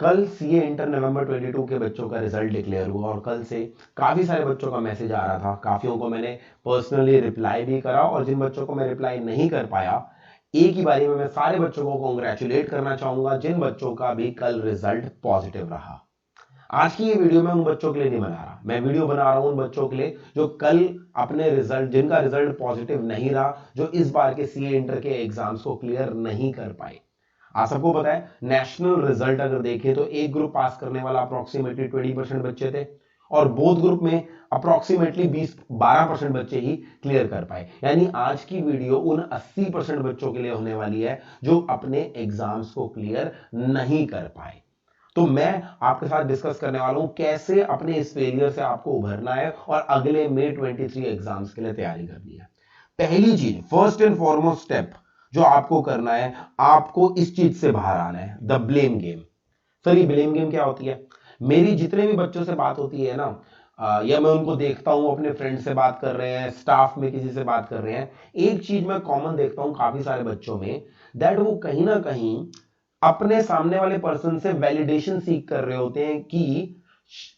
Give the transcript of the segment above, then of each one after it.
कल CA inter नवंबर 22 के बच्चों का रिजल्ट डिक्लेयर हुआ और कल से काफी सारे बच्चों का मैसेज आ रहा था, काफियों को मैंने पर्सनली रिप्लाई भी करा और जिन बच्चों को मैं रिप्लाई नहीं कर पाया, एक ही बारी में मैं सारे बच्चों को कॉन्ग्रेचुलेट करना चाहूंगा जिन बच्चों का भी कल रिजल्ट पॉजिटिव रहा। आज की ये वीडियो मैं उन बच्चों के लिए नहीं बना रहा, मैं वीडियो बना रहा हूं उन बच्चों के लिए जो कल अपने रिजल्ट, जिनका रिजल्ट पॉजिटिव नहीं रहा, जो इस बार के सीए इंटर के एग्जाम्स को क्लियर नहीं कर पाए। आप सबको पता है नेशनल रिजल्ट अगर देखें तो एक ग्रुप पास करने वाला अप्रोक्सीमेटली 20% बच्चे थे और बोथ ग्रुप में अप्रोक्सीमेटली 20-12% बच्चे ही क्लियर कर पाए। यानी आज की वीडियो उन 80% बच्चों के लिए होने वाली है जो अपने एग्जाम्स को क्लियर नहीं कर पाए। तो मैं आपके साथ डिस्कस करने वाला हूं कैसे अपने इस फेलियर से आपको उभरना है और अगले May 23 एग्जाम्स के लिए तैयारी करनी है। पहली चीज, फर्स्ट एंड फॉरमोस्ट स्टेप जो आपको करना है, आपको इस चीज से बाहर आना है, द ब्लेम गेम। सर ये ब्लेम गेम क्या होती है? मेरी जितने भी बच्चों से बात होती है ना, या मैं उनको देखता हूं अपने फ्रेंड से बात कर रहे हैं, स्टाफ में किसी से बात कर रहे हैं, एक चीज मैं कॉमन देखता हूं काफी सारे बच्चों में, दैट वो कहीं ना कहीं अपने सामने वाले पर्सन से वैलिडेशन सीख कर रहे होते हैं कि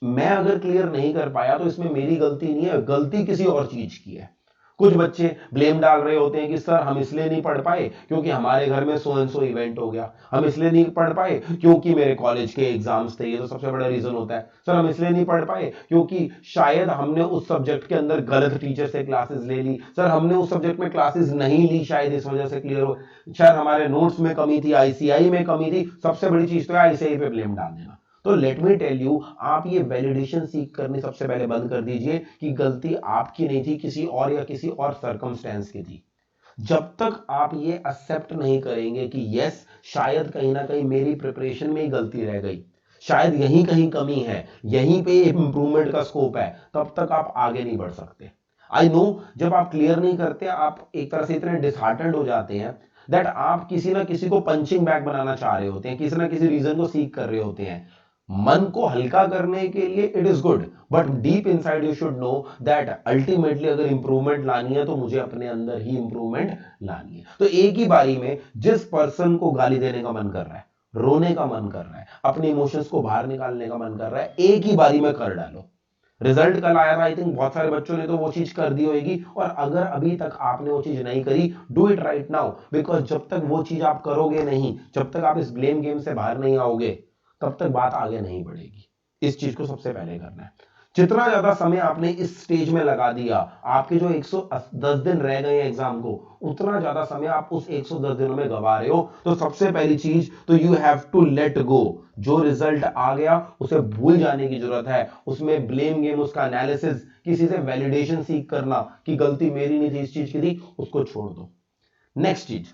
मैं अगर क्लियर नहीं कर पाया तो इसमें मेरी गलती नहीं है, गलती किसी और चीज की है। कुछ बच्चे ब्लेम डाल रहे होते हैं कि सर हम इसलिए नहीं पढ़ पाए क्योंकि हमारे घर में सो एंड सो इवेंट हो गया, हम इसलिए नहीं पढ़ पाए क्योंकि मेरे कॉलेज के एग्जाम्स थे, ये तो सबसे बड़ा रीजन होता है। सर हम इसलिए नहीं पढ़ पाए क्योंकि शायद हमने उस सब्जेक्ट के अंदर गलत टीचर से क्लासेस ले ली, सर हमने उस सब्जेक्ट में क्लासेस नहीं ली शायद इस वजह से क्लियर हो, शायद हमारे नोट्स में कमी थी, आईसीआई में कमी थी। सबसे बड़ी चीज तो है आईसीआई पे ब्लेम डाल देना। तो लेट मी टेल यू, आप ये वैलिडेशन सीख करनी सबसे पहले बंद कर दीजिए कि गलती आपकी नहीं थी, किसी और या किसी और सर्कमस्टेंस की थी। जब तक आप ये एक्सेप्ट नहीं करेंगे कि यस शायद कहीं ना कहीं मेरी प्रिपरेशन में ही गलती रह गई, शायद यहीं कहीं कमी है, यहीं पे इंप्रूवमेंट का स्कोप है, तब तक आप आगे नहीं बढ़ सकते। आई नो, जब आप क्लियर नहीं करते आप एक तरह से इतने डिसहार्टेंड हो जाते हैं दैट आप किसी ना किसी को पंचिंग बैग बनाना चाह रहे होते हैं, किसी ना किसी रीजन को सीख कर रहे होते हैं। मन को हल्का करने के लिए it is good, but deep inside you should know that ultimately अगर इंप्रूवमेंट लानी है तो मुझे अपने अंदर ही इंप्रूवमेंट लानी है। तो एक ही बारी में जिस पर्सन को गाली देने का मन कर रहा है, रोने का मन कर रहा है, अपने इमोशंस को बाहर निकालने का मन कर रहा है, एक ही बारी में कर डालो। रिजल्ट कल आया था, आई थिंक बहुत सारे बच्चों ने तो वो चीज कर दी होगी, और अगर अभी तक आपने वो चीज नहीं करी, do it right now, because जब तक वो चीज आप करोगे नहीं, जब तक आप इस ब्लेम गेम से बाहर नहीं आओगे, तब तक बात आगे नहीं बढ़ेगी। इस चीज को सबसे पहले करना है। जितना ज्यादा समय आपने इस स्टेज में लगा दिया, आपके जो 110 दिन रह गए एग्जाम को, उतना ज्यादा समय आप उस 110 दिनों में गवा रहे हो। तो सबसे पहली चीज तो you have to let go. जो रिजल्ट आ गया उसे भूल जाने की जरूरत है, उसमें ब्लेम गेम, उसका एनालिसिस, किसी से वैलिडेशन सीख करना कि गलती मेरी नहीं थी, इस चीज की थी, उसको छोड़ दो। नेक्स्ट चीज,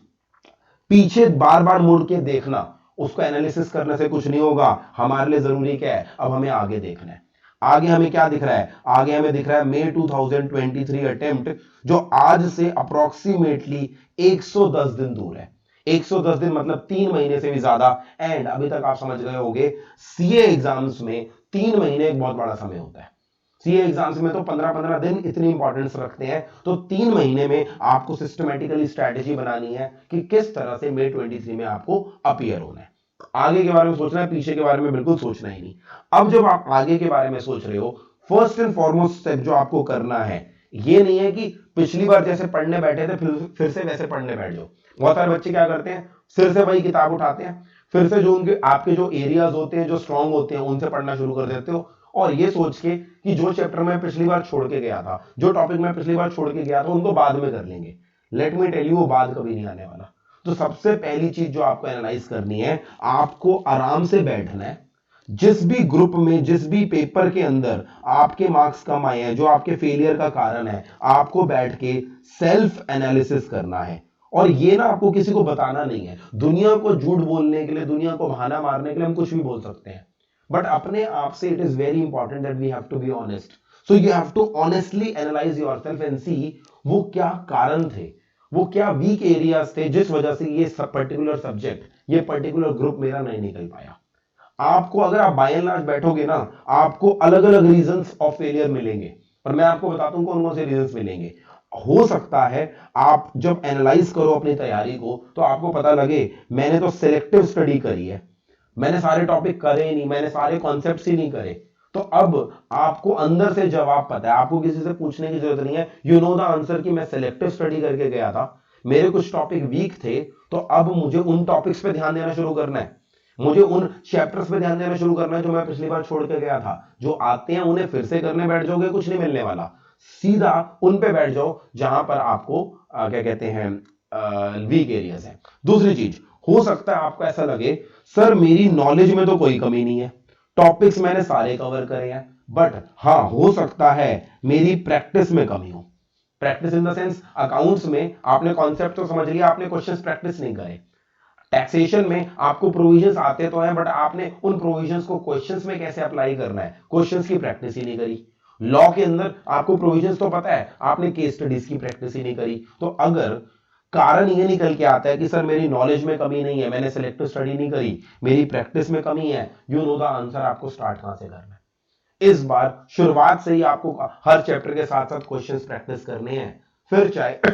पीछे बार बार मुड़ के देखना, उसको एनालिसिस करने से कुछ नहीं होगा। हमारे लिए जरूरी क्या है, अब हमें आगे देखना है। आगे हमें क्या दिख रहा है? आगे हमें दिख रहा है May 2023 अटेम्प्ट, जो आज से अप्रोक्सीमेटली 110 दिन दूर है। 110 दिन मतलब 3 महीने से भी ज्यादा। एंड अभी तक आप समझ गए होंगे सीए एग्जाम्स में 3 महीने एक बहुत बड़ा समय होता है। सीए एग्जाम्स में तो 15-15 दिन इतनी इंपॉर्टेंस रखते हैं, तो 3 महीने में आपको सिस्टमैटिकली स्ट्रैटेजी बनानी है कि किस तरह से May 23 में आपको अपीयर होना है। आगे के बारे में सोचना है, पीछे के बारे में बिल्कुल सोचना ही नहीं। अब जब आप आगे के बारे में सोच रहे हो, फर्स्ट एंड फॉरमोस्ट स्टेप जो आपको करना है, ये नहीं है कि पिछली बार जैसे पढ़ने बैठे थे फिर से वैसे पढ़ने बैठ जाओ। बहुत सारे बच्चे क्या करते हैं, फिर से वही किताब उठाते हैं, फिर से जो उनके आपके जो एरियाज होते हैं, जो स्ट्रांग होते हैं, उनसे पढ़ना शुरू कर देते हो, और ये सोच के कि जो चैप्टर मैं पिछली बार छोड़ के गया था, जो टॉपिक मैं पिछली बार छोड़ के गया था, उनको बाद में कर लेंगे। लेट मी टेल यू, वो बाद कभी नहीं आने वाला। तो सबसे पहली चीज जो आपको एनालाइज करनी है, आपको आराम से बैठना है। जिस भी ग्रुप में, जिस भी पेपर के अंदर आपके मार्क्स कम आए हैं, जो आपके फेलियर का कारण है, आपको बैठ के सेल्फ एनालिसिस करना है। और ये ना आपको किसी को बताना नहीं है। दुनिया को झूठ बोलने के लिए, दुनिया को बहाना मारने के लिए हम कुछ भी बोल सकते हैं, बट अपने आप से it is very important that we have to be honest. So you have to honestly analyse yourself and see वो क्या कारण थे, वो क्या वीक एरियाज थे जिस वजह से ये पर्टिकुलर सब्जेक्ट, ये पर्टिकुलर ग्रुप मेरा नहीं निकल पाया। आपको अगर आप बाय एंड लार्ज बैठोगे ना, आपको अलग अलग रीजंस ऑफ फेलियर मिलेंगे, और मैं आपको बताता हूं कौन कौन से रीजंस मिलेंगे। हो सकता है आप जब एनालाइज करो अपनी तैयारी को, तो आपको पता लगे मैंने तो सिलेक्टिव स्टडी करी है, मैंने सारे टॉपिक करे ही नहीं, मैंने सारे कॉन्सेप्ट्स ही नहीं करे। तो अब आपको अंदर से जवाब पता है, आपको किसी से पूछने की जरूरत नहीं है। यू नो द आंसर कि मैं सिलेक्टिव स्टडी करके गया था, मेरे कुछ टॉपिक वीक थे, तो अब मुझे उन टॉपिक्स पे ध्यान देना शुरू करना है, मुझे उन चैप्टर्स पे ध्यान देना शुरू करना है जो मैं पिछली बार छोड़ के गया था। जो आते हैं उन्हें फिर से करने बैठ जाओगे, कुछ नहीं मिलने वाला। सीधा उन पे बैठ जाओ जहां पर आपको क्या कहते हैं वीक एरियाज है। दूसरी चीज, हो सकता है आपको ऐसा लगे सर मेरी नॉलेज में तो कोई कमी नहीं है, टॉपिक्स मैंने सारे कवर करे हैं, बट हाँ हो सकता है मेरी प्रैक्टिस में कमी हो। Practice in the sense accounts में आपने कॉन्सेप्ट तो समझ लिया, आपने क्वेश्चंस प्रैक्टिस नहीं करे। टैक्सेशन में आपको प्रोविजंस आते तो हैं, बट आपने उन प्रोविजंस को क्वेश्चंस में कैसे अप्लाई करना है, क्वेश्चंस की प्रैक्टिस ही नहीं करी। लॉ के अंदर आपको प्रोविजंस तो पता है, आपने केस स्टडीज की प्रैक्टिस ही नहीं करी। तो अगर कारण ये निकल के आता है कि सर मेरी नॉलेज में कमी नहीं है, मैंने सिलेक्टिव स्टडी नहीं करी, मेरी प्रैक्टिस में कमी है, यू नो द आंसर, आपको स्टार्ट कहां से करना है। इस बार शुरुआत से ही आपको हर चैप्टर के साथ साथ क्वेश्चंस प्रैक्टिस करने हैं। फिर चाहे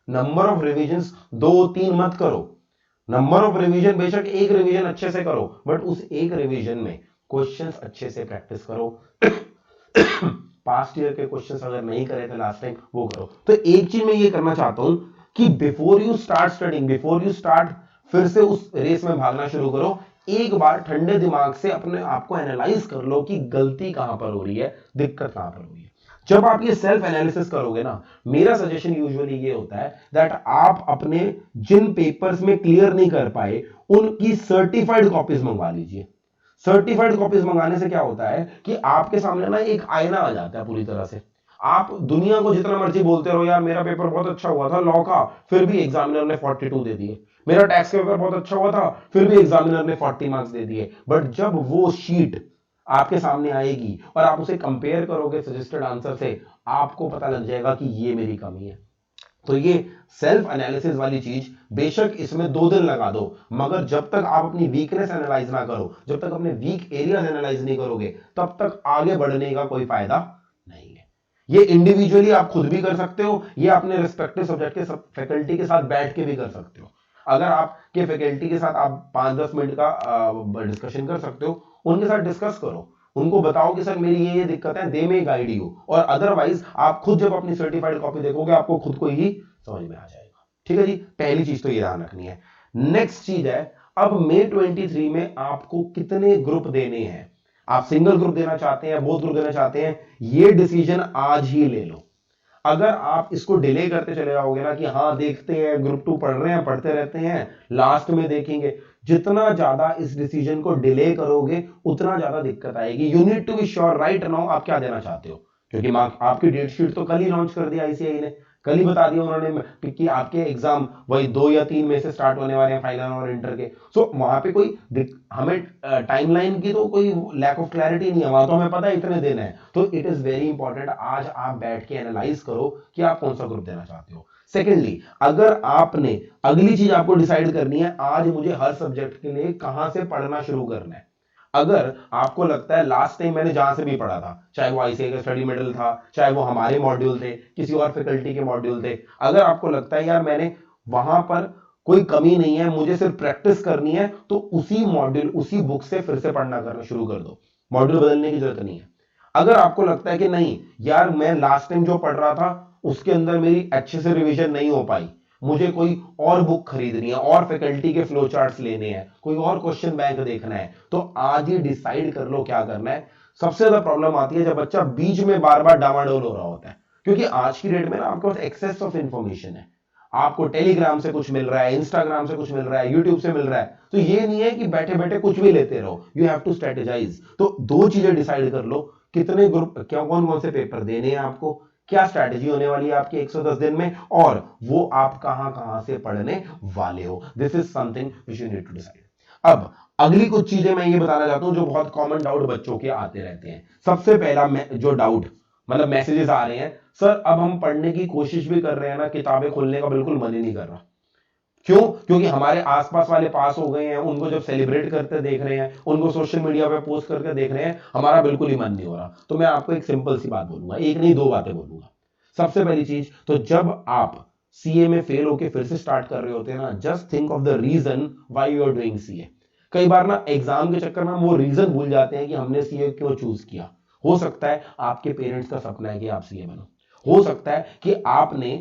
नंबर ऑफ रिविजंस 2-3 मत करो, नंबर ऑफ रिवीजन बेशक एक रिवीजन अच्छे से करो, बट उस एक रिवीजन में क्वेश्चंस अच्छे से प्रैक्टिस करो। पास्ट ईयर के क्वेश्चंस अगर नहीं करे थे लास्ट टाइम, वो करो। तो एक चीज मैं ये करना चाहता हूं कि before you start studying, before you start फिर से उस रेस में भागना शुरू करो, एक बार ठंडे दिमाग से अपने आप को एनालाइज कर लो कि गलती कहां पर हो रही है, दिक्कत कहां पर हो रही है। जब आप ये सेल्फ एनालिसिस करोगे ना, मेरा सजेशन यूजुअली ये होता है दैट आप अपने जिन पेपर्स में क्लियर नहीं कर पाए उनकी सर्टिफाइड कॉपीज मंगवा लीजिए। सर्टिफाइड कॉपीज मंगाने से क्या होता है कि आपके सामने ना एक आईना आ जाता है पूरी तरह से। आप दुनिया को जितना मर्जी बोलते रहो, यार मेरा पेपर बहुत अच्छा हुआ था लॉ का, फिर भी एग्जामिनर ने 42 दे दिए। मेरा टैक्स का पेपर बहुत अच्छा हुआ था, फिर भी एग्जामिनर ने 40 मार्क्स दे दिए। बट जब वो शीट आपके सामने आएगी और आप उसे कंपेयर करोगे सजेस्टेड आंसर से, आपको पता लग जाएगा कि ये मेरी कमी है। तो ये सेल्फ एनालिसिस वाली चीज, बेशक इसमें 2 दिन लगा दो, मगर जब तक आप अपनी वीकनेस एनालाइज ना करो, जब तक अपने वीक एरियाज एनालाइज नहीं करोगे, तब तक आगे बढ़ने का कोई फायदा नहीं है। ये इंडिविजुअली आप खुद भी कर सकते हो, ये अपने रिस्पेक्टिव सब्जेक्ट के फैकल्टी के साथ बैठ के भी कर सकते हो। अगर आपके फैकल्टी के साथ आप 5-10 मिनट का डिस्कशन कर सकते हो, उनके साथ डिस्कस करो, उनको बताओ कि सर मेरी ये दिक्कत है, दे में गाइड यू। और अदरवाइज आप खुद जब अपनी सर्टिफाइड कॉपी देखोगे, आपको खुद को ही समझ में आ जाएगा। ठीक है जी, पहली चीज तो ये ध्यान रखनी है। नेक्स्ट चीज है, अब May 23 में आपको कितने ग्रुप देने हैं। आप सिंगल ग्रुप देना चाहते हैं, बोथ ग्रुप देना चाहते हैं, ये डिसीजन आज ही ले लो। अगर आप इसको डिले करते चले जाओगे ना कि हाँ देखते हैं, ग्रुप 2 पढ़ रहे हैं, पढ़ते रहते हैं, लास्ट में देखेंगे, जितना ज्यादा इस डिसीजन को डिले करोगे उतना ज्यादा दिक्कत आएगी। You need to be sure right now आप क्या देना चाहते हो, क्योंकि आपकी डेट शीट तो कल ही लॉन्च कर दिया आईसीआई ने, कल ही बता दिया उन्होंने कि आपके एग्जाम वही 2 या 3 में से स्टार्ट होने वाले हैं, फाइनल और इंटर के। सो वहां पे कोई हमें टाइमलाइन की तो कोई लैक ऑफ क्लैरिटी नहीं है, वहां तो हमें पता है इतने दिन है। तो इट इज वेरी इंपॉर्टेंट आज आप बैठ के एनालाइज करो कि आप कौन सा ग्रुप देना चाहते हो। सेकेंडली, अगर आपने अगली चीज आपको डिसाइड करनी है, आज मुझे हर सब्जेक्ट के लिए कहां से पढ़ना शुरू करना है। अगर आपको लगता है लास्ट टाइम मैंने जहां से भी पढ़ा था, चाहे वो आईसीआई का स्टडी मेडल था, चाहे वो हमारे मॉड्यूल थे, किसी और फैकल्टी के मॉड्यूल थे, अगर आपको लगता है यार मैंने वहां पर कोई कमी नहीं है, मुझे सिर्फ प्रैक्टिस करनी है, तो उसी मॉड्यूल उसी बुक से फिर से पढ़ना करना शुरू कर दो, मॉड्यूल बदलने की जरूरत नहीं है। अगर आपको लगता है कि नहीं यार मैं लास्ट टाइम जो पढ़ रहा था उसके अंदर मेरी अच्छे से रिवीजन नहीं हो पाई, मुझे कोई और बुक खरीदनी है, और फैकल्टी के फ्लो चार्ट्स लेने हैं, कोई और क्वेश्चन बैंक देखना है, तो आज ही डिसाइड कर लो क्या करना है। सबसे ज्यादा प्रॉब्लम आती है जब बच्चा बीच में बार बार डामाडोल हो रहा होता है, क्योंकि आज की डेट में ना आपके पास एक्सेस ऑफ इंफॉर्मेशन है। आपको टेलीग्राम से कुछ मिल रहा है, इंस्टाग्राम से कुछ मिल रहा है, यूट्यूब से मिल रहा है, तो ये नहीं है कि बैठे बैठे कुछ भी लेते रहो, यू हैव टू स्ट्रेटेजाइज। तो 2 चीजें डिसाइड कर लो, कितने ग्रुप, क्या कौन कौन से पेपर देने हैं आपको, क्या स्ट्रैटेजी होने वाली है आपकी 110 दिन में, और वो आप कहां कहां से पढ़ने वाले हो। This is something which you need to decide. अब अगली कुछ चीजें मैं ये बताना चाहता हूं जो बहुत कॉमन डाउट बच्चों के आते रहते हैं। सबसे पहला जो डाउट, मतलब मैसेजेस आ रहे हैं, सर अब हम पढ़ने की कोशिश भी कर रहे हैं ना, किताबें खोलने का बिल्कुल मन ही नहीं कर रहा। क्यों? क्योंकि हमारे आसपास वाले पास हो गए हैं, उनको जब सेलिब्रेट करते देख रहे हैं, उनको सोशल मीडिया पे पोस्ट करके देख रहे हैं, हमारा बिल्कुल ही मन नहीं हो रहा। तो मैं आपको एक सिंपल सी बात बोलूंगा, एक नहीं 2 बातें बोलूंगा। सबसे पहली चीज तो, जब आप सीए में फेल होके फिर से स्टार्ट कर रहे होते हैं ना, just think of the reason why you are doing CA. कई बार ना एग्जाम के चक्कर में हम वो रीजन भूल जाते हैं कि हमने सीए क्यों चूज किया। हो सकता है आपके पेरेंट्स का सपना है कि आप सीए बनो, हो सकता है कि आपने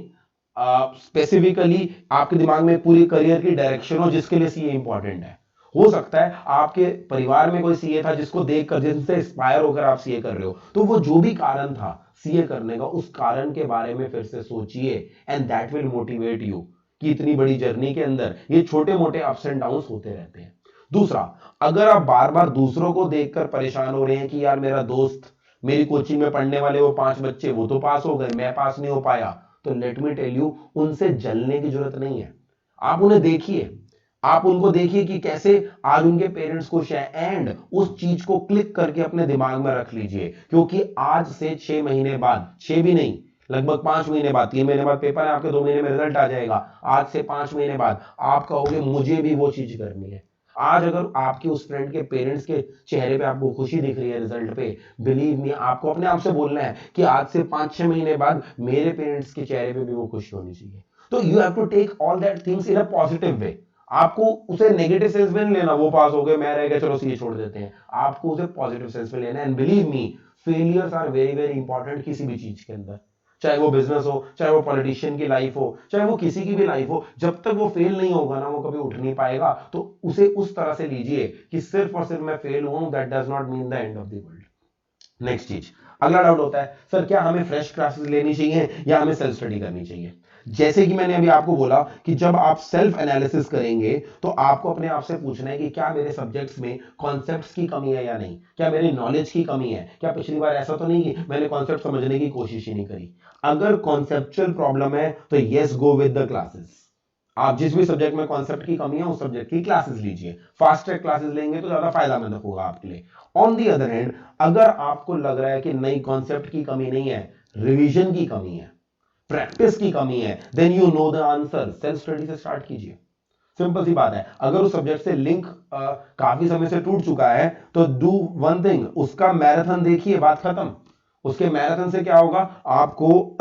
स्पेसिफिकली आपके दिमाग में पूरी करियर की डायरेक्शन हो जिसके लिए सीए इंपॉर्टेंट है। हो सकता है आपके परिवार में कोई सीए था जिसको देखकर, जिनसे इंस्पायर होकर आप सीए कर रहे हो। तो वो जो भी कारण था सीए करने का, उस कारण के बारे में फिर से सोचिए, and that will motivate you कि इतनी बड़ी जर्नी के अंदर ये छोटे मोटे अप्स एंड डाउन्स होते रहते हैं। दूसरा, अगर आप बार बार दूसरों को देखकर परेशान हो रहे हैं कि यार मेरा दोस्त, मेरी कोचिंग में पढ़ने वाले वो 5 बच्चे वो तो पास हो गए, मैं पास नहीं हो पाया, तो लेट मी टेल यू, उनसे जलने की जरूरत नहीं है। आप उन्हें देखिए, आप उनको देखिए कि कैसे आज उनके पेरेंट्स खुश हैं, एंड उस चीज को क्लिक करके अपने दिमाग में रख लीजिए, क्योंकि आज से 6 महीने बाद, 6 भी नहीं, लगभग 5 महीने बाद, 3 महीने बाद पेपर है आपके, 2 महीने में रिजल्ट आ जाएगा, आज से 5 महीने बाद आप कहोगे मुझे भी वो चीज करनी है। आज अगर आपके उस फ्रेंड के पेरेंट्स के चेहरे पे आपको खुशी दिख रही है रिजल्ट पे, बिलीव मी, आपको अपने आप से बोलना है कि आज से 5-6 महीने बाद मेरे पेरेंट्स के चेहरे पे भी वो खुशी होनी चाहिए। तो you have to take all that things in a positive way. आपको उसे नेगेटिव सेंस में नहीं लेना, वो पास हो गए मैं रह गया चलो सीए छोड़ देते हैं। आपको उसे पॉजिटिव सेंस में लेना है, and believe me, failures are very very important किसी भी चीज के अंदर, चाहे वो बिजनेस हो, चाहे वो पॉलिटिशियन की लाइफ हो, चाहे वो किसी की भी लाइफ हो। जब तक वो फेल नहीं होगा ना, वो कभी उठ नहीं पाएगा। तो उसे उस तरह से लीजिए कि सिर्फ और सिर्फ मैं फेल हूं, that does not mean the end of the world. Next चीज, अगला डाउट होता है सर क्या हमें फ्रेश क्लासेस लेनी चाहिए या हमें सेल्फ स्टडी करनी चाहिए। जैसे कि मैंने अभी आपको बोला कि जब आप सेल्फ एनालिसिस करेंगे तो आपको अपने आप से पूछना है कि क्या मेरे सब्जेक्ट्स में कॉन्सेप्ट्स की कमी है या नहीं, क्या मेरी नॉलेज की कमी है, क्या पिछली बार ऐसा तो नहीं कि मैंने कॉन्सेप्ट समझने की कोशिश ही नहीं करी। अगर कॉन्सेप्चुअल प्रॉब्लम है तो yes, go with the classes. आप जिस भी सब्जेक्ट में कॉन्सेप्ट की कमी है उस सब्जेक्ट की क्लासेस लीजिए, फास्ट ट्रैक क्लासेस लेंगे तो ज्यादा फायदेमंद होगा आपके लिए। ऑन दी अदर हैंड, अगर आपको लग रहा है कि नई कॉन्सेप्ट की कमी नहीं है, रिवीजन की कमी है, प्रैक्टिस की कमी है, then you know the answer, self study से स्टार्ट कीजिए। सिंपल सी बात है। अगर उस सब्जेक्ट से लिंक काफी समय से टूट चुका है तो डू वन थिंग, उसका मैराथन देखिए, बात खत्म। उसके मैराथन से क्या होगा, आपको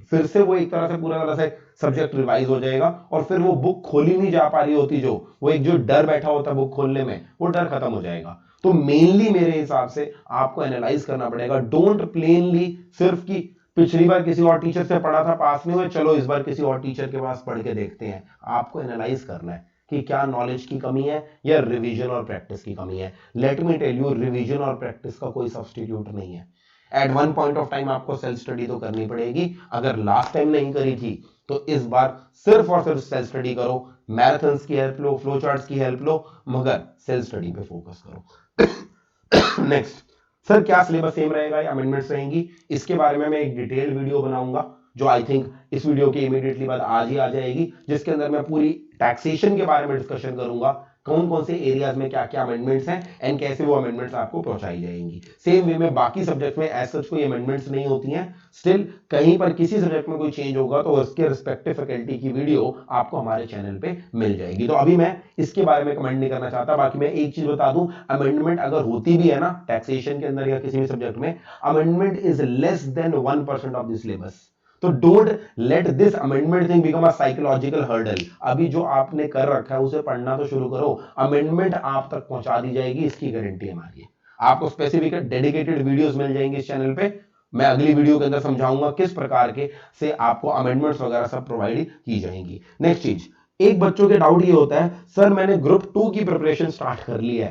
फिर से वो एक तरह से पूरा तरह से सब्जेक्ट रिवाइज हो जाएगा, और फिर वो बुक खोली नहीं जा पा रही होती, जो वो एक जो डर बैठा होता है बुक खोलने में, वो डर खत्म हो जाएगा। तो मेनली मेरे हिसाब से आपको एनालाइज करना पड़ेगा। डोंट प्लेनली सिर्फ कि पिछली बार किसी और टीचर से पढ़ा था पास नहीं हुए, चलो इस बार किसी और टीचर के पास पढ़ के देखते हैं। आपको एनालाइज करना है कि क्या नॉलेज की कमी है या रिवीजन और प्रैक्टिस की कमी है। Let me tell you, revision और प्रैक्टिस का कोई सब्स्टिट्यूट नहीं है। At one point of time आपको सेल्फ स्टडी तो करनी पड़ेगी। अगर लास्ट टाइम नहीं करी थी तो इस बार सिर्फ और सिर्फ सेल्फ स्टडी करो, मैराथन्स की हेल्प लो, फ्लो चार्ट्स की हेल्प लो, मगर सेल्फ स्टडी पे फोकस करो। नेक्स्ट, सर क्या सिलेबस सेम रहेगा या अमेंडमेंट्स रहेंगी, इसके बारे में मैं एक डिटेल वीडियो बनाऊंगा, जो आई थिंक इस वीडियो के इमीडिएटली बाद आज ही आ जाएगी, जिसके अंदर मैं पूरी टैक्सेशन के बारे में डिस्कशन करूंगा, कौन कौन से एरियाज में क्या क्या अमेंडमेंट्स हैं एंड कैसे वो अमेंडमेंट्स आपको पहुंचाई जाएंगी। सेम वे में बाकी सब्जेक्ट में एज सच कोई अमेंडमेंट्स नहीं होती हैं। स्टिल कहीं पर किसी सब्जेक्ट में कोई चेंज होगा तो उसके रिस्पेक्टिव फैकल्टी की वीडियो आपको हमारे चैनल पे मिल जाएगी। तो अभी मैं इसके बारे में कमेंट नहीं करना चाहता। बाकी मैं एक चीज बता दूं, अमेंडमेंट अगर होती भी है ना टैक्सेशन के अंदर या किसी भी सब्जेक्ट में, amendment is less than 1% of the syllabus. तो don't let this amendment thing become a psychological hurdle. अभी जो आपने कर रखा है उसे पढ़ना तो शुरू करो, अमेंडमेंट आप तक पहुंचा दी जाएगी, इसकी गारंटी हमारी है। आपको स्पेसिफिक डेडिकेटेड वीडियोस मिल जाएंगे इस चैनल पे। मैं अगली वीडियो के अंदर समझाऊंगा किस प्रकार के से आपको अमेंडमेंट्स वगैरह सब प्रोवाइड की जाएंगी। नेक्स्ट चीज, एक बच्चों के डाउट ये होता है सर मैंने ग्रुप 2 की प्रिपरेशन स्टार्ट कर ली है,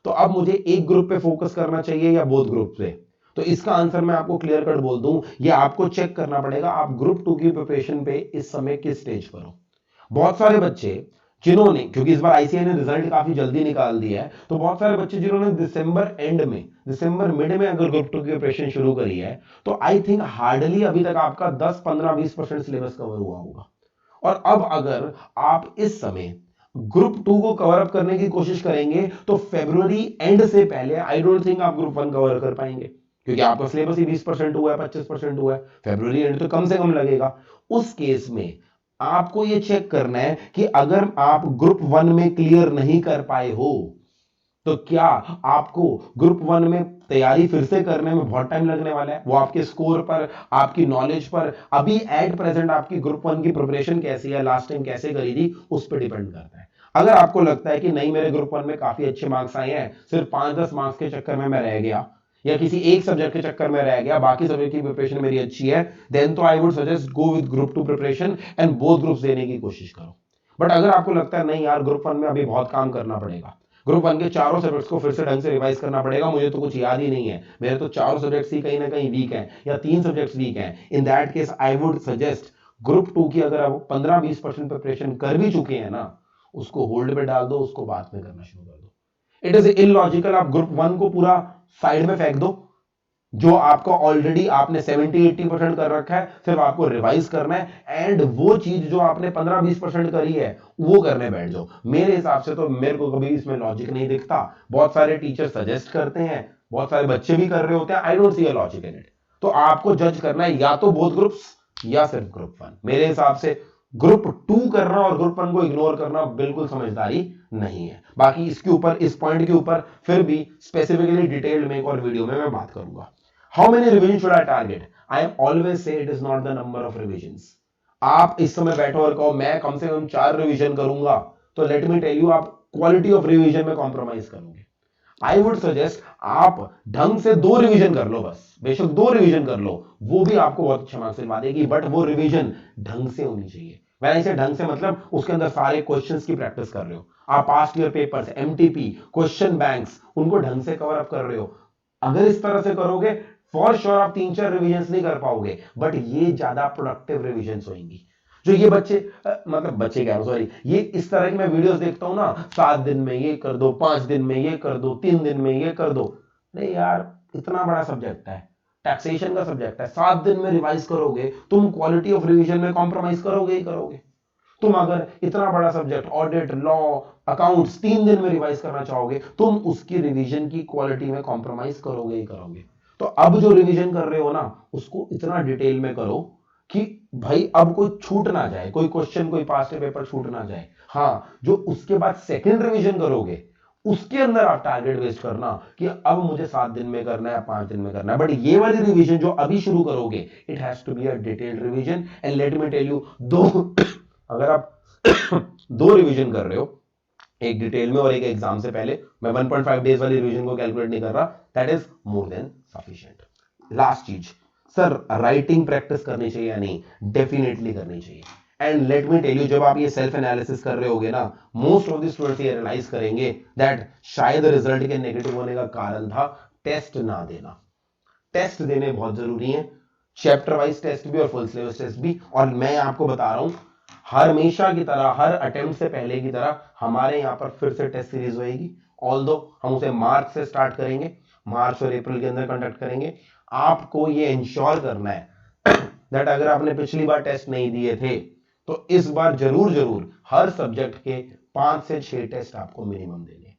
तो अब मुझे एक ग्रुप पे फोकस करना चाहिए या बोथ ग्रुप पे। तो इसका आंसर मैं आपको क्लियर कट बोल दूं, ये आपको चेक करना पड़ेगा आप ग्रुप 2 की प्रिपरेशन पे इस समय किस स्टेज पर हो। बहुत सारे बच्चे जिन्होंने, क्योंकि इस बार आईसीआई ने रिजल्ट काफी जल्दी निकाल दिया है, तो बहुत सारे बच्चे जिन्होंने दिसंबर एंड में, दिसंबर मिड में अगर ग्रुप 2 की प्रिपरेशन शुरू करी है, तो आई थिंक हार्डली अभी तक आपका 10 15 20% सिलेबस कवर हुआ होगा। और अब अगर आप इस समय ग्रुप 2 को कवर अप करने की कोशिश करेंगे तो फरवरी एंड से पहले आई डोंट थिंक आप ग्रुप 1 कवर कर पाएंगे, क्योंकि आपका सिलेबस ही 20% हुआ है, 25% हुआ है, फरवरी एंड तो कम से कम लगेगा। उस केस में आपको यह चेक करना है कि अगर आप ग्रुप 1 में क्लियर नहीं कर पाए हो तो क्या आपको ग्रुप 1 में तैयारी फिर से करने में बहुत टाइम लगने वाला है। वो आपके स्कोर पर, आपकी नॉलेज पर, अभी एट प्रेजेंट आपकी ग्रुप 1 की प्रिपरेशन कैसी है, लास्ट टाइम कैसे करी थी, उस पर डिपेंड करता है। अगर आपको लगता है कि नहीं मेरे ग्रुप 1 में काफी अच्छे मार्क्स आए हैं, सिर्फ 5-10 मार्क्स के चक्कर में मैं रह गया या किसी एक सब्जेक्ट के चक्कर में रह गया, बाकी सब्जेक्ट की प्रिपरेशन मेरी अच्छी है, देन तो I would suggest go with group 2 preparation and both groups देने की कोशिश करो। बट अगर आपको लगता है नहीं यार ग्रुप 1 में अभी बहुत काम करना पड़ेगा, ग्रुप 1 के चारों सब्जेक्ट्स को फिर से ढंग से रिवाइज करना पड़ेगा, मुझे तो कुछ याद ही नहीं है, मेरे तो चारों सब्जेक्ट्स ही कहीं ना कहीं वीक हैं या 3 सब्जेक्ट्स वीक हैं, in that case I would suggest group 2 की अगर आप 15-20% प्रिपरेशन कर भी चुके हैं ना, उसको होल्ड पे डाल दो, उसको बाद में करना शुरू कर दो। इट इज इलॉजिकल आप ग्रुप 1 को पूरा साइड में फेंक दो, जो आपको ऑलरेडी आपने 70-80% कर रखा है, सिर्फ आपको रिवाइज करना है एंड वो चीज जो आपने 15-20% करी है वो करने बैठ जाओ। मेरे हिसाब से तो मेरे को कभी इसमें लॉजिक नहीं दिखता। बहुत सारे टीचर सजेस्ट करते हैं, बहुत सारे बच्चे भी कर रहे होते हैं, I don't see a logic in it. तो आपको जज करना है या तो बोथ ग्रुप्स या सिर्फ ग्रुप 1। मेरे हिसाब से ग्रुप 2 करना और ग्रुप 1 को इग्नोर करना बिल्कुल समझदारी नहीं है। बाकी इसके ऊपर, इस पॉइंट के ऊपर फिर भी स्पेसिफिकली डिटेल्ड में एक और वीडियो में मैं बात करूंगा। How many revision should I target? I am always say it is not the number of revisions. आप इस समय बैठो और कहो मैं कम से कम 4 रिवीजन करूंगा, तो लेट मी टेल यू आप क्वालिटी ऑफ रिवीजन में कॉम्प्रोमाइज करोगे। आई वुड सजेस्ट आप ढंग से 2 रिवीजन कर लो, बस बेशक 2 रिवीजन कर लो, वो भी आपको बहुत अच्छा मार्क्स दिलवा देगी, बट वो रिवीजन ढंग से होनी चाहिए। मैंने इसे ढंग से मतलब उसके अंदर सारे क्वेश्चंस की प्रैक्टिस कर रहे हो आप, past year papers, MTP, question banks, उनको ढंग से कवर अप कर रहे हो। अगर इस तरह से करोगे फॉर श्योर आप 3-4 रिवीजन नहीं कर पाओगे, बट ये ज्यादा प्रोडक्टिव रिवीजन होंगी। जो ये बच्चे मतलब बच्चे क्या, सॉरी, ये इस तरह की मैं वीडियोस देखता हूं ना, 7 दिन में ये कर दो, 5 दिन में ये कर दो, 3 दिन में ये कर दो। नहीं यार, इतना बड़ा सब्जेक्ट है, टैक्सेशन का सब्जेक्ट है, 7 दिन में रिवाइज करोगे, तुम क्वालिटी ऑफ रिवीजन में कॉम्प्रोमाइज करोगे ही करोगे। तुम अगर इतना बड़ा सब्जेक्ट ऑडिट, लॉ, अकाउंट्स 3 दिन में रिवाइज करना चाहोगे, तुम उसकी रिवीजन की क्वालिटी में कॉम्प्रोमाइज करोगे ही करोगे। तो अब जो रिवीजन कर रहे हो ना, उसको इतना डिटेल में करो कि भाई अब कोई छूट ना जाए, कोई क्वेश्चन, कोई पास्ट पेपर छूट ना जाए। हाँ, जो उसके बाद सेकंड रिवीजन करोगे उसके अंदर आप टारगेट बेस्ड करना कि अब मुझे 7 दिन में करना है, 5 दिन में करना है। बट ये वाली रिवीजन जो अभी शुरू करोगे, it has to be a detailed revision. And let me tell you, though अगर आप 2 रिवीजन कर रहे हो, एक डिटेल में और एक एग्जाम से पहले, मैं 1.5 डेज वाली रिवीजन को कैलकुलेट नहीं कर रहा, that is more than sufficient. Last चीज, सर राइटिंग प्रैक्टिस करनी चाहिए या नहीं? डेफिनेटली करनी चाहिए। And let me tell you, जब आप ये सेल्फ एनालिसिस कर रहे होगे ना, मोस्ट ऑफ द स्टूडेंट्स ये रियलाइज करेंगे दैट शायद रिजल्ट के नेगेटिव होने का कारण था टेस्ट ना देना। टेस्ट देने बहुत जरूरी है, चैप्टर वाइज टेस्ट भी और फुल सिलेबस टेस्ट भी। और मैं आपको बता रहा हूं, हमेशा की तरह, हर अटेम्प्ट से पहले की तरह हमारे यहां पर फिर से टेस्ट सीरीज होएगी। ऑल्दो हम उसे मार्च से स्टार्ट करेंगे, मार्च और अप्रैल के अंदर कंडक्ट करेंगे। आपको ये इंश्योर करना है दैट अगर आपने पिछली बार टेस्ट नहीं दिए थे, तो इस बार जरूर जरूर हर सब्जेक्ट के 5 से 6 टेस्ट आपको मिनिमम देने।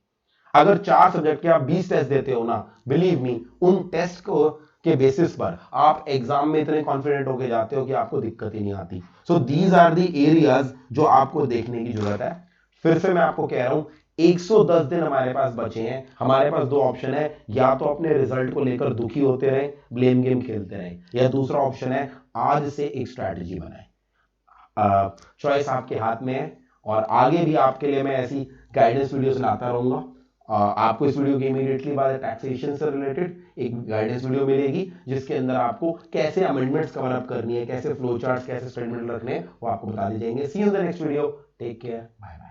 अगर 4 सब्जेक्ट के आप 20 टेस्ट देते हो ना, बिलीव मी, उन टेस्ट को के बेसिस पर आप एग्जाम में इतने कॉन्फिडेंट होके जाते हो कि आपको दिक्कत ही नहीं आती। So these are the areas जो आपको देखने की जरूरत है। फिर से मैं आपको कह रहा हूं, 110 दिन हमारे पास बचे हैं, हमारे पास 2 ऑप्शन है, या तो अपने रिजल्ट को लेकर दुखी होते रहे, ब्लेम गेम खेलते रहे, या दूसरा ऑप्शन है आज से एक स्ट्रैटेजी बनाए। चॉइस आपके हाथ में है, और आगे भी आपके लिए मैं ऐसी गाइडेंस वीडियोस लाता रहूंगा। आपको इस वीडियो के इमीडिएटली बाद टैक्सेशन से रिलेटेड एक गाइडेंस वीडियो मिलेगी, जिसके अंदर आपको कैसे अमेंडमेंट्स कवर अप करनी है, कैसे फ्लो चार्ट्स, कैसे स्टेटमेंट रखने हैं, वो आपको बता दी जाएंगे। See you in the next video, take care, bye bye.